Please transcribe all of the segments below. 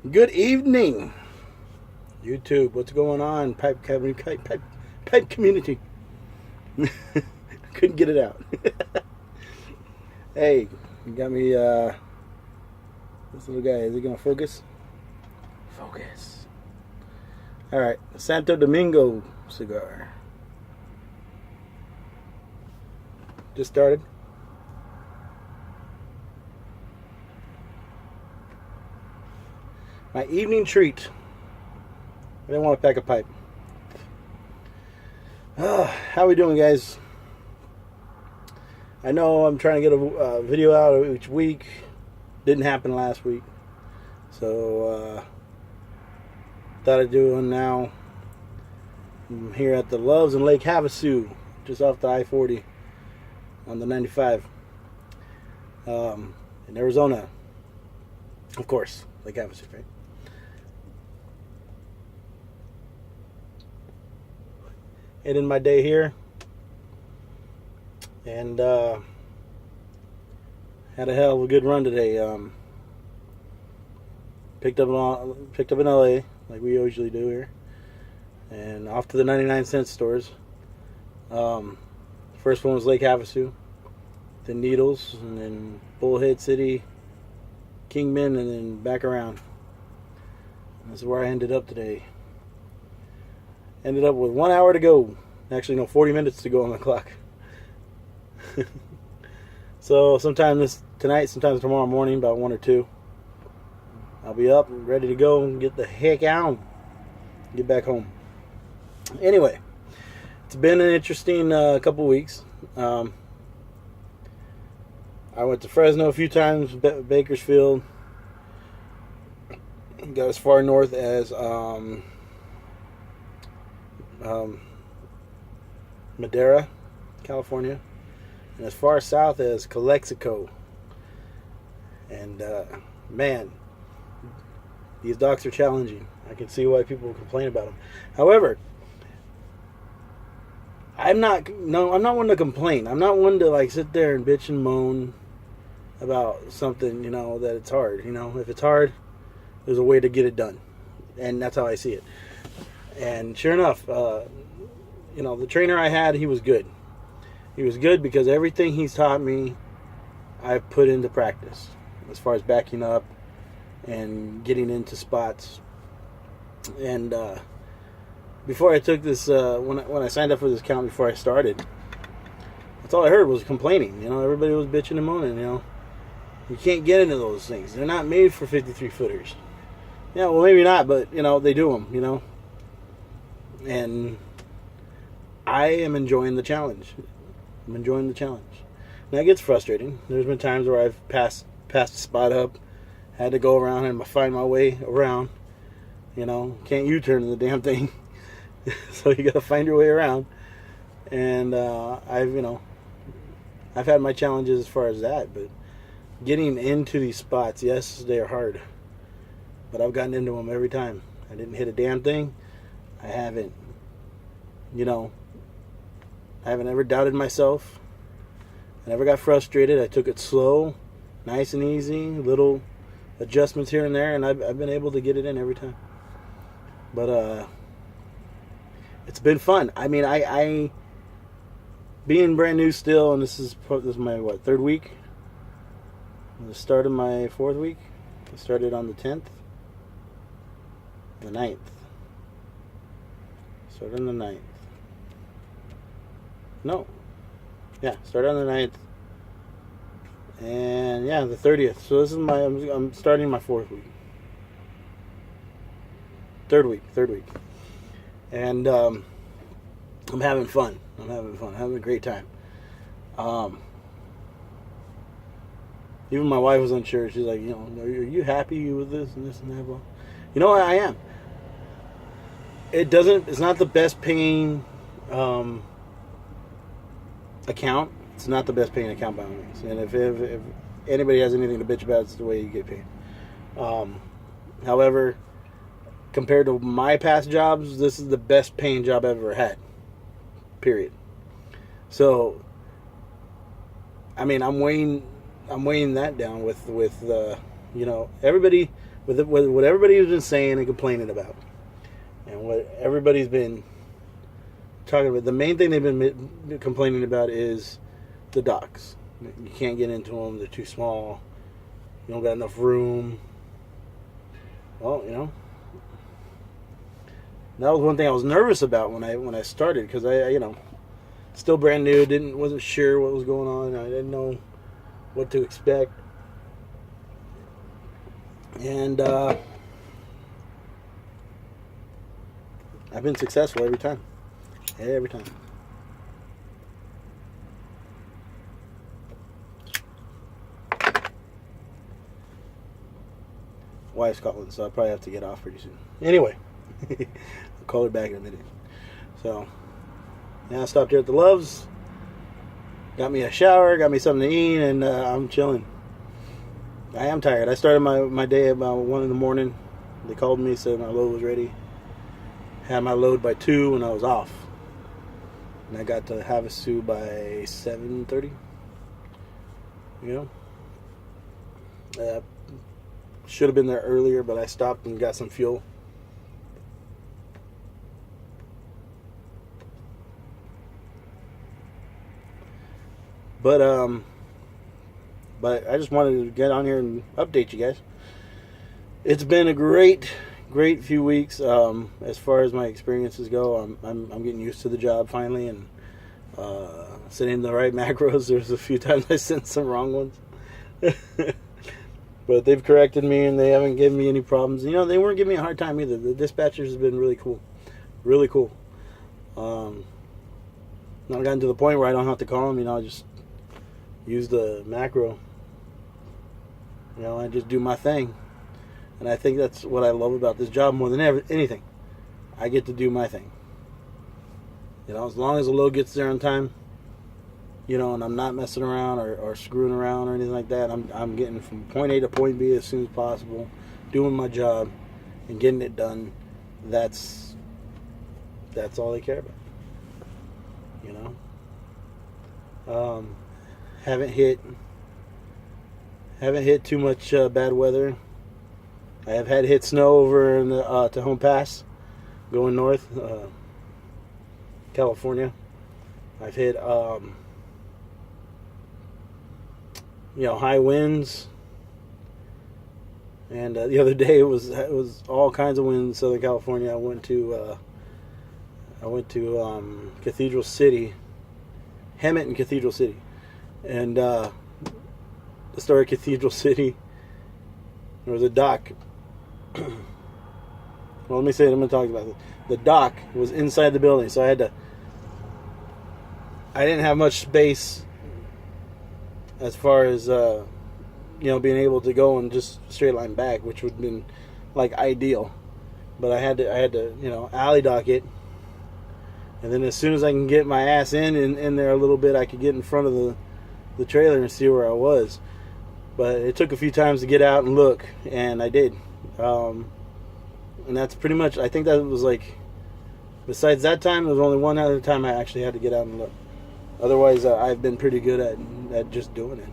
Good evening, YouTube. What's going on, pipe community? Couldn't get it out. Hey, you got me. This little guy. Is he gonna focus? Focus. All right, Santo Domingo cigar. Just started. My evening treat. I didn't want to pack a pipe. How we doing, guys? I know I'm trying to get a video out each week. Didn't happen last week. So, thought I'd do one now. I'm here at the Loves in Lake Havasu, just off the I-40 on the 95. In Arizona. Of course, Lake Havasu, right? Ending my day here, and had a hell of a good run today. Picked up in LA like we usually do here, and off to the 99-cent stores. First one was Lake Havasu, then Needles, and then Bullhead City, Kingman, and then back around. This is where I ended up today. Ended up with 1 hour to go. Actually, no, 40 minutes to go on the clock. So sometime tonight, sometime tomorrow morning, about 1 or 2, I'll be up and ready to go and get the heck out. Get back home. Anyway, it's been an interesting couple weeks. I went to Fresno a few times, Bakersfield. Got as far north as Madera, California, and as far south as Calexico. And man, these docks are challenging. I can see why people complain about them. However, I'm not one to complain. I'm not one to like sit there and bitch and moan about something, that it's hard. If it's hard, there's a way to get it done. And that's how I see it. And sure enough, the trainer I had, he was good. He was good because everything he's taught me, I've put into practice. As far as backing up and getting into spots. And before I took this, when I signed up for this account before I started, that's all I heard was complaining. Everybody was bitching and moaning, You can't get into those things. They're not made for 53-footers. Yeah, well, maybe not, but, they do them, And I am enjoying the challenge. I'm enjoying the challenge. Now, it gets frustrating. There's been times where I've passed a spot up, had to go around and find my way around. Can't U-turn the damn thing. So you got to find your way around. And I've had my challenges as far as that. But getting into these spots, yes, they are hard. But I've gotten into them every time. I didn't hit a damn thing. I haven't, I haven't ever doubted myself. I never got frustrated. I took it slow, nice and easy, little adjustments here and there, and I've been able to get it in every time. But it's been fun. I mean, I being brand new still, and this is my third week. The start of my fourth week. I started on the 10th. The 9th. Started on the 9th. No. Yeah, started on the 9th. And yeah, the 30th. So this is I'm starting my fourth week. Third week. And I'm having fun. I'm having a great time. Even my wife was unsure. She's like, are you happy with this and this and that? Well, I am. It's not the best paying account. It's not the best paying account by any means. And if anybody has anything to bitch about, it's the way you get paid. However, compared to my past jobs, this is the best paying job I've ever had. Period. So, I mean, I'm weighing that down with everybody with what everybody's been saying and complaining about, and what everybody's been talking about. The main thing they've been complaining about is the docks. You can't get into them; they're too small. You don't got enough room. Well, that was one thing I was nervous about when I started, because I still brand new, wasn't sure what was going on. I didn't know what to expect, and I've been successful every time. Every time. Wife's calling, so I'll probably have to get off pretty soon. Anyway, I'll call her back in a minute. So, now I stopped here at the Loves, got me a shower, got me something to eat, and I'm chilling. I am tired. I started my day about 1 in the morning. They called me, said my load was ready. Had my load by 2 and I was off. And I got to Havasu by 7:30. Should have been there earlier, but I stopped and got some fuel. But I just wanted to get on here and update you guys. It's been a great few weeks. As far as my experiences go, I'm getting used to the job finally, and sending the right macros. There's a few times I sent some wrong ones. But they've corrected me, and they haven't given me any problems. They weren't giving me a hard time either. The dispatchers have been really cool. Really cool. Now I've gotten to the point where I don't have to call them. I just use the macro. I just do my thing. And I think that's what I love about this job more than anything. I get to do my thing. As long as the load gets there on time, and I'm not messing around or screwing around or anything like that. I'm getting from point A to point B as soon as possible, doing my job and getting it done. That's all they care about. Haven't hit too much bad weather. I have had hit snow over in the Tejon Pass, going north, California. I've hit high winds, and the other day it was all kinds of winds in Southern California. I went to Cathedral City, Hemet and Cathedral City, and the story of Cathedral City. There was a dock. Well, let me say it. I'm going to talk about it. The dock was inside the building, so I didn't have much space as far as being able to go and just straight line back, which would have been like ideal. But I had to alley dock it, and then as soon as I can get my ass in there a little bit, I could get in front of the trailer and see where I was. But it took a few times to get out and look, and I did. And that's pretty much, I think that was like, besides that time, there was only one other time I actually had to get out and look. Otherwise, I've been pretty good at just doing it.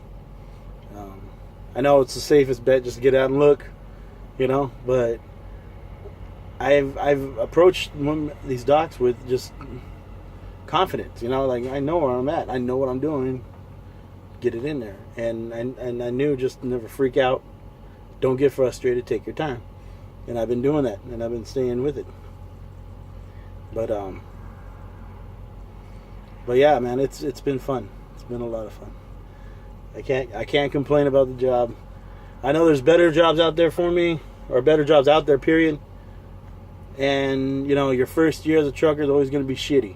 I know it's the safest bet just to get out and look, but I've approached these docks with just confidence, like I know where I'm at. I know what I'm doing. Get it in there. And I knew just never freak out. Don't get frustrated. Take your time. And I've been doing that, and I've been staying with it. But yeah, man, it's been fun. It's been a lot of fun. I can't complain about the job. I know there's better jobs out there for me, or better jobs out there, period. And your first year as a trucker is always going to be shitty.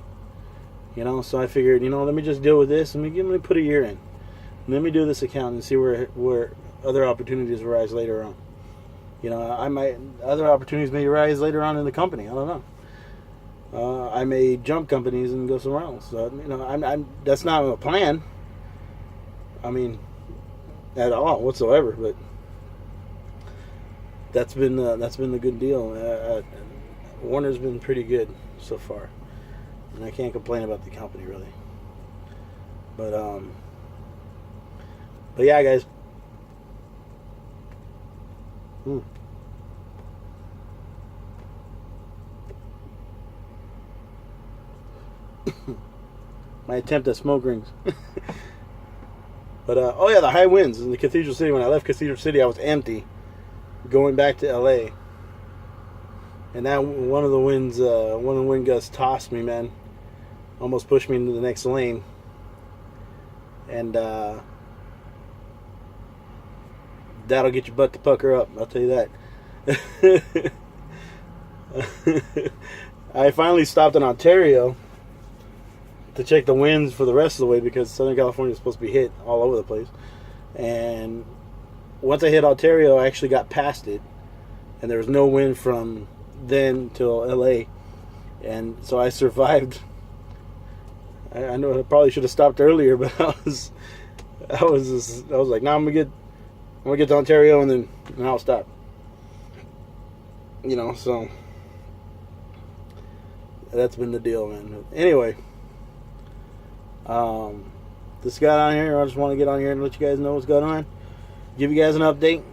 So I figured, let me just deal with this. Let me put a year in. And let me do this account and see where other opportunities arise later on. Other opportunities may arise later on in the company. I don't know. I may jump companies and go somewhere else. So, I'm that's not a plan. At all whatsoever. But that's been the good deal. Warner's been pretty good so far, and I can't complain about the company really. But yeah, guys. my attempt at smoke rings. But oh yeah, the high winds in the Cathedral City. When I left Cathedral City, I was empty, going back to LA, and that one of the wind gusts tossed me, man, almost pushed me into the next lane, and that'll get your butt to pucker up. I'll tell you that. I finally stopped in Ontario to check the winds for the rest of the way because Southern California is supposed to be hit all over the place. And once I hit Ontario, I actually got past it, and there was no wind from then till LA, and so I survived. I know I probably should have stopped earlier, but I was like, nah, I'm gonna get to Ontario and then I'll stop. You know, so that's been the deal, man. Anyway. Just got on here. I just want to get on here and let you guys know what's going on. Give you guys an update.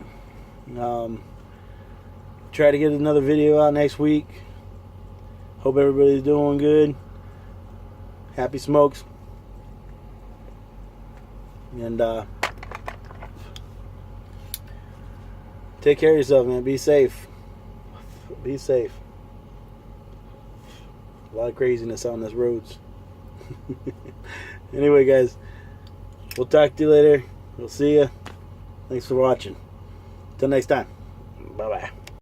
Try to get another video out next week. Hope everybody's doing good. Happy smokes. And take care of yourself, man. Be safe. Be safe. A lot of craziness on these roads. Anyway, guys, we'll talk to you later. We'll see you. Thanks for watching. Till next time. Bye-bye.